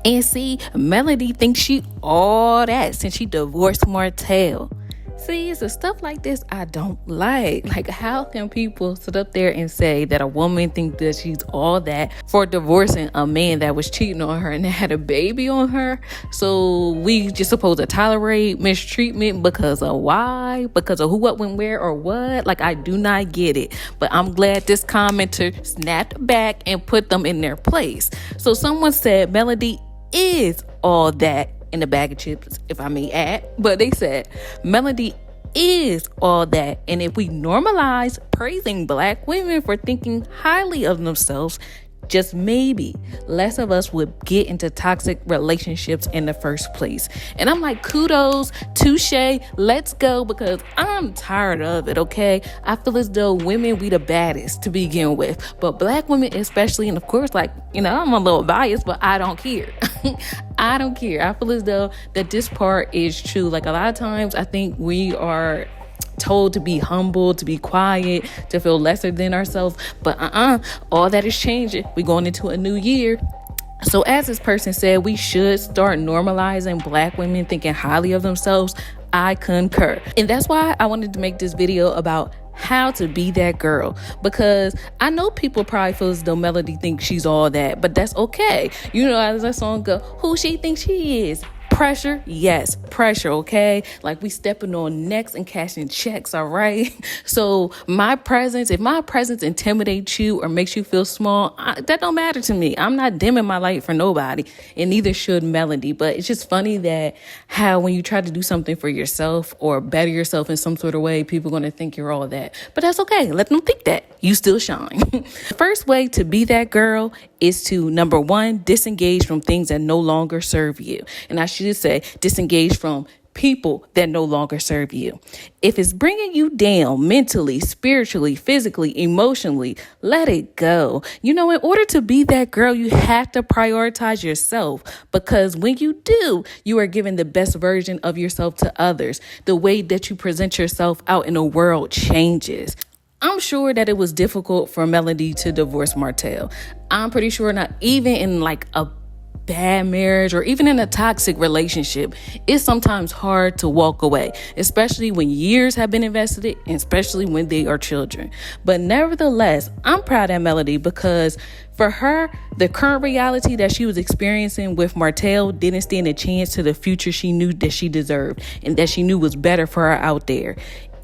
And see, Melody thinks she all that since she divorced Martell. See, it's the stuff like this I don't like. Like, how can people sit up there and say that a woman thinks that she's all that for divorcing a man that was cheating on her and had a baby on her? So we just supposed to tolerate mistreatment because of why? Because of who, what, when, where, or what? Like, I do not get it. But I'm glad this commenter snapped back and put them in their place. So someone said Melody is all that in a bag of chips, if I may add. But they said Melody is all that, and if we normalize praising Black women for thinking highly of themselves, just maybe less of us would get into toxic relationships in the first place. And I'm like, kudos, touche, let's go, because I'm tired of it, okay? I feel as though women, we the baddest to begin with, but Black women especially, and of course, like, you know, I'm a little biased, but I don't care. I don't care. I feel as though that this part is true. Like, a lot of times I think we are told to be humble, to be quiet, to feel lesser than ourselves. But all that is changing. We're going into a new year. So as this person said, we should start normalizing Black women thinking highly of themselves. I concur. And that's why I wanted to make this video about how to be that girl, because I know people probably feel as though Melody thinks she's all that, but that's okay. You know, as that song go, who she thinks she is. Pressure, yes, pressure, okay? Like, we stepping on necks and cashing checks, all right? So if my presence intimidates you or makes you feel small, that don't matter to me. I'm not dimming my light for nobody, and neither should Melody. But it's just funny that how when you try to do something for yourself or better yourself in some sort of way, people are going to think you're all that. But that's okay. Let them think that. You still shine. The first way to be that girl is to, number one, disengage from things that no longer serve you. And I should say disengage from people that no longer serve you. If it's bringing you down mentally, spiritually, physically, emotionally, let it go. You know, in order to be that girl, you have to prioritize yourself, because when you do, you are giving the best version of yourself to others. The way that you present yourself out in the world changes. I'm sure that it was difficult for Melody to divorce Martell. I'm pretty sure not even in like a bad marriage or even in a toxic relationship, it's sometimes hard to walk away, especially when years have been invested, and especially when they are children. But nevertheless, I'm proud of Melody, because for her, the current reality that she was experiencing with Martell didn't stand a chance to the future she knew that she deserved and that she knew was better for her out there.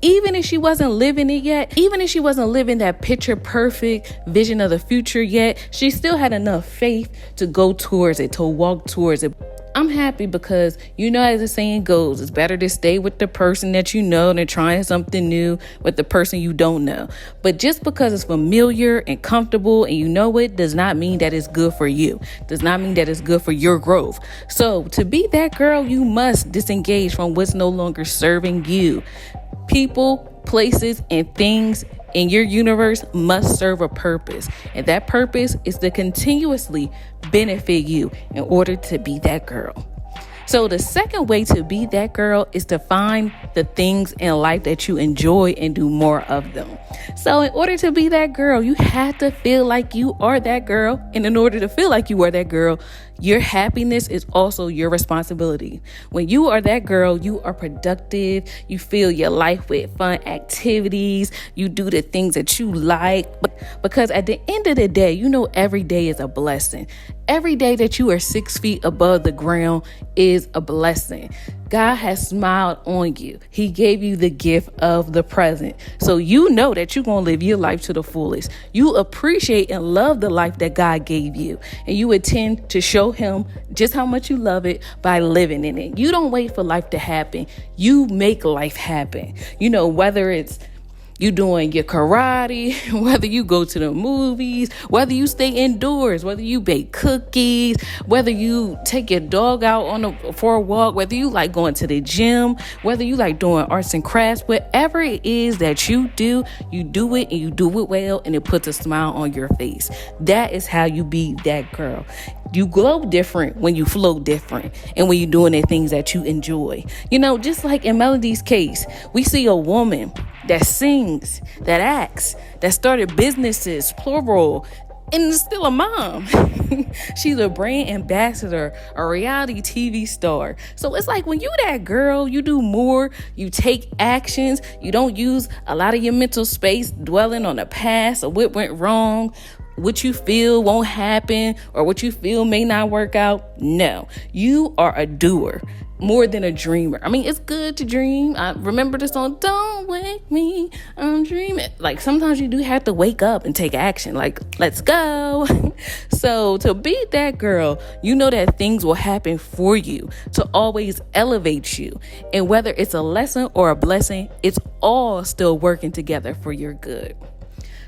Even if she wasn't living it yet, even if she wasn't living that picture perfect vision of the future yet, she still had enough faith to go towards it, to walk towards it. I'm happy because, you know, as the saying goes, it's better to stay with the person that you know than trying something new with the person you don't know. But just because it's familiar and comfortable and you know it does not mean that it's good for you. Does not mean that it's good for your growth. So to be that girl, you must disengage from what's no longer serving you. People, places, and things in your universe must serve a purpose. And that purpose is to continuously benefit you in order to be that girl. So the second way to be that girl is to find the things in life that you enjoy and do more of them. So in order to be that girl, you have to feel like you are that girl. And in order to feel like you are that girl, your happiness is also your responsibility. When you are that girl, you are productive. You fill your life with fun activities. You do the things that you like. Because at the end of the day, you know, every day is a blessing. Every day that you are 6 feet above the ground is a blessing. God has smiled on you. He gave you the gift of the present. So you know that you're going to live your life to the fullest. You appreciate and love the life that God gave you. And you intend to show him just how much you love it by living in it. You don't wait for life to happen. You make life happen. You know, whether it's you doing your karate, whether you go to the movies, whether you stay indoors, whether you bake cookies, whether you take your dog out for a walk, whether you like going to the gym, whether you like doing arts and crafts, whatever it is that you do it and you do it well, and it puts a smile on your face. That is how you be that girl. You glow different when you flow different and when you're doing the things that you enjoy. You know, just like in Melody's case, we see a woman that sings, that acts, that started businesses, plural, and still a mom. She's a brand ambassador, a reality TV star. So it's like when you that girl, you do more, you take actions, you don't use a lot of your mental space dwelling on the past or what went wrong, what you feel won't happen, or what you feel may not work out. No, you are a doer more than a dreamer. I mean, it's good to dream. I remember the song, "Don't Wake Me, I'm Dreaming." Like, sometimes you do have to wake up and take action. Like, let's go. So to be that girl, you know that things will happen for you to always elevate you. And whether it's a lesson or a blessing, it's all still working together for your good.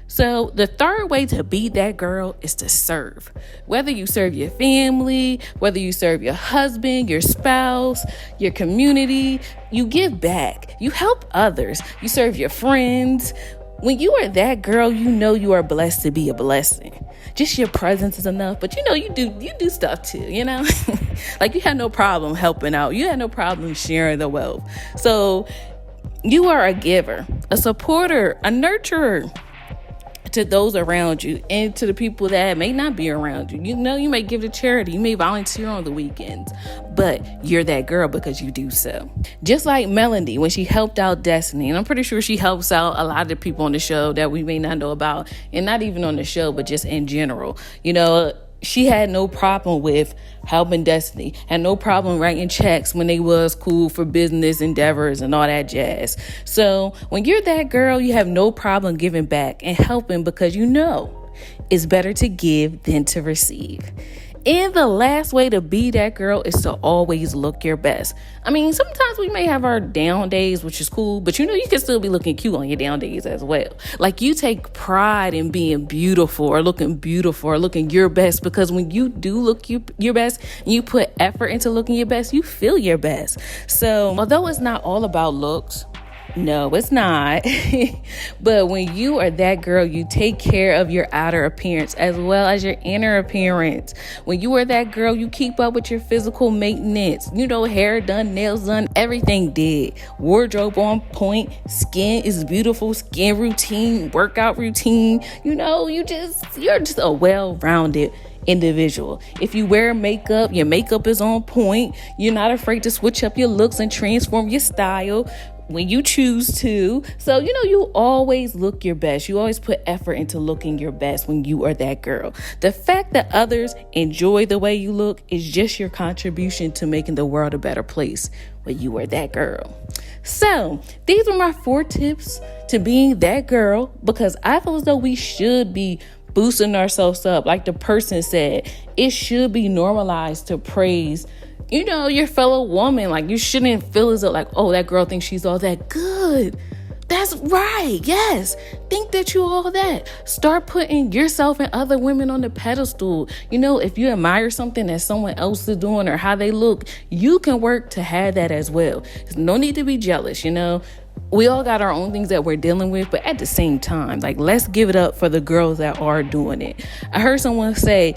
So the third way to be that girl is to serve. Whether you serve your family, whether you serve your husband, your spouse, your community, you give back. You help others. You serve your friends. When you are that girl, you know you are blessed to be a blessing. Just your presence is enough, but you do stuff too, Like, you had no problem helping out. You had no problem sharing the wealth. So you are a giver, a supporter, a nurturer to those around you and to the people that may not be around you. You may give to charity, you may volunteer on the weekends, but you're that girl because you do so. Just like Melody when she helped out Destiny, and I'm pretty sure she helps out a lot of the people on the show that we may not know about, and not even on the show, but just in general. She had no problem with helping Destiny, had no problem writing checks when they was cool for business endeavors and all that jazz. So when you're that girl, you have no problem giving back and helping because it's better to give than to receive. And the last way to be that girl is to always look your best. I mean, sometimes we may have our down days, which is cool, but you can still be looking cute on your down days as well. Like, you take pride in being beautiful or looking your best, because when you do look your best and you put effort into looking your best, you feel your best. So although it's not all about looks, no, it's not. But when you are that girl, you take care of your outer appearance as well as your inner appearance. When you are that girl, you keep up with your physical maintenance. Hair done, nails done, everything did. Wardrobe on point, skin is beautiful, skin routine, workout routine. You're just a well-rounded individual. If you wear makeup, your makeup is on point. You're not afraid to switch up your looks and transform your style when you choose to. So, you always look your best. You always put effort into looking your best when you are that girl. The fact that others enjoy the way you look is just your contribution to making the world a better place when you are that girl. So these are my 4 tips to being that girl, because I feel as though we should be boosting ourselves up. Like the person said, it should be normalized to praise your fellow woman. Like, you shouldn't feel as though like, oh, that girl thinks she's all that good. That's right. Yes. Think that you all that. Start putting yourself and other women on the pedestal. If you admire something that someone else is doing or how they look, you can work to have that as well. There's no need to be jealous. We all got our own things that we're dealing with, but at the same time, like, let's give it up for the girls that are doing it. I heard someone say,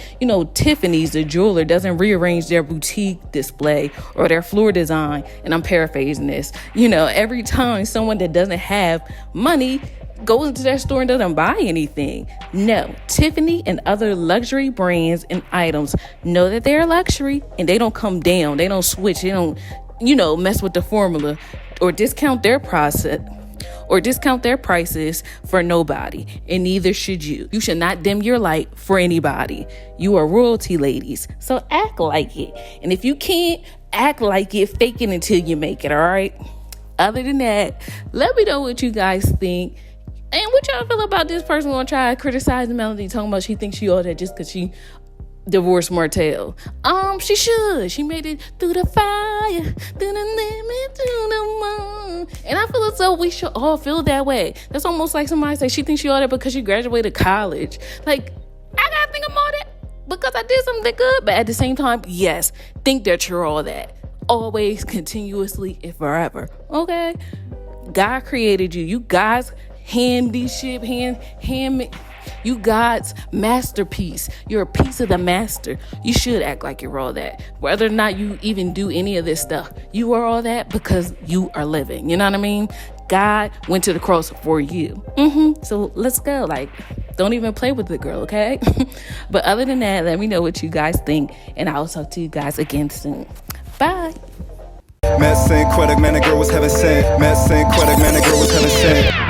Tiffany's, the jeweler, doesn't rearrange their boutique display or their floor design. And I'm paraphrasing this. Every time someone that doesn't have money goes into that store and doesn't buy anything. No, Tiffany and other luxury brands and items know that they're luxury, and they don't come down. They don't switch. They don't, mess with the formula or discount their prices for nobody, and neither should you. You should not dim your light for anybody. You are royalty, ladies, so act like it. And if you can't act like it, fake it until you make it, all right? Other than that, let me know what you guys think. And what y'all feel about this person gonna try to criticize Melody, talking about she thinks she all that just because she divorced Martell. She should. She made it through the fire, through the limit, through the moon. And I feel as though we should all feel that way. That's almost like somebody say she thinks she all that because she graduated college. Like, I gotta think I'm all that because I did something good. But at the same time, yes, think that you're all that. Always, continuously, and forever. Okay? God created you. You God's handyship, you God's masterpiece. You're a piece of the master. You should act like you're all that. Whether or not you even do any of this stuff, you are all that because you are living. You know what I mean? God went to the cross for you. So let's go. Like, don't even play with the girl, okay? But other than that, let me know what you guys think, and I'll talk to you guys again soon. Bye. Matt St. Quebec, man, the girl was heaven sent. Matt St. Quebec, man, the girl was heaven sent.